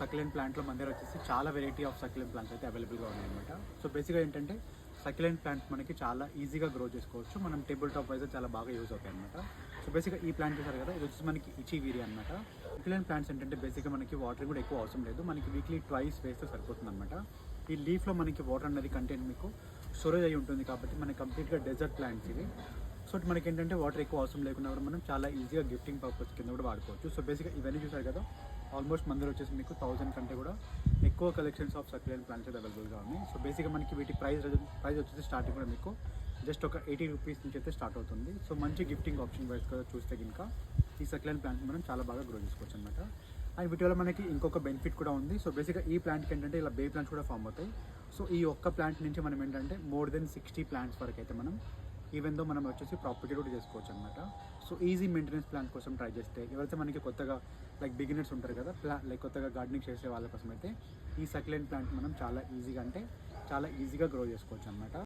Succulent ప్లాంట్లో మన దగ్గర వచ్చేసి చాలా వెరైటీ ఆఫ్ సక్యులెంట్ ప్లాంట్స్ అయితే అవైలబుల్గా ఉన్నాయన్నమాట. సో బేసిక్గా ఏంటంటే సక్యులెంట్ ప్లాంట్స్ మనకి చాలా ఈజీగా గ్రో చేసుకోవచ్చు. మనం టేబుల్ టాప్ వైజ్ చాలా బాగా యూజ్ అవుతాయి అనమాట. సో బేసిక్గా ఈ ప్లాంట్ చూసారు కదా, ఇది వచ్చేసి మనకి ఇచివీరి అనమాట. సక్యులెంట్ ప్లాంట్స్ ఏంటంటే బేసిక్గా మనకి వాటర్ కూడా ఎక్కువ అవసరం లేదు, మనకి వీక్లీ ట్వైస్ వేస్తే సరిపోతుంది అనమాట. ఈ లీఫ్లో మనకి వాటర్ అనేది కంటెంట్ మీకు స్టోరేజ్ అయి ఉంటుంది కాబట్టి మనకి కంప్లీట్గా డెజర్ట్ ప్లాంట్స్ ఇవి. సో మనకి ఏంటంటే వాటర్ ఎక్కువ అవసరం లేకుండా కూడా మనం చాలా ఈజీగా గిఫ్టింగ్ పర్పస్ కింద కూడా వాడుకోవచ్చు. సో బేసిక్గా ఇవన్నీ చూసారు కదా, ఆల్మోస్ట్ మన దగ్గర వచ్చేసి మీకు 1000 కంటే కూడా ఎక్కువ కలెక్షన్స్ ఆఫ్ సక్యులెంట్ ప్లాంట్స్ అయితే అవైలబుల్గా ఉన్నాయి. సో బేసిక్గా మనకి వీటి ప్రైస్ వచ్చేసి స్టార్టింగ్ కూడా మీకు జస్ట్ ఒక 80 రూపీస్ నుంచి అయితే స్టార్ట్ అవుతుంది. సో మంచి గిఫ్టింగ్ ఆప్షన్ వైజ్ కూడా చూస్తే కనుక ఈ సక్యులెంట్ ప్లాంట్ మనం చాలా బాగా గ్రో చేసుకోవచ్చు అనమాట. అండ్ వీటి వల్ల మనకి ఇంకొక బెనిఫిట్ కూడా ఉంది. సో బేసిక్గా ఈ ప్లాంట్కి ఏంటంటే ఇలా బే ప్లాంట్స్ కూడా ఫామ్ అవుతాయి. సో ఈ ఒక్క ప్లాంట్ నుంచి మనం ఏంటంటే మోర్ దెన్ 60 ప్లాంట్స్ వరకు అయితే మనం ఈవెన్ దో మనం వచ్చేసి ప్రాపర్టీ కూడా చేసుకోవచ్చు అనమాట. సో ఈజీ మెయింటెనెన్స్ ప్లాన్ కోసం ట్రై చేస్తే ఎవరైతే మనకి కొత్తగా లైక్ బిగినర్స్ ఉంటారు కదా, లైక్ కొత్తగా గార్డెనింగ్ చేసే వాళ్ళ కోసం అయితే ఈ సక్యులెంట్ ప్లాంట్ మనం చాలా ఈజీగా గ్రో చేసుకోవచ్చు అనమాట.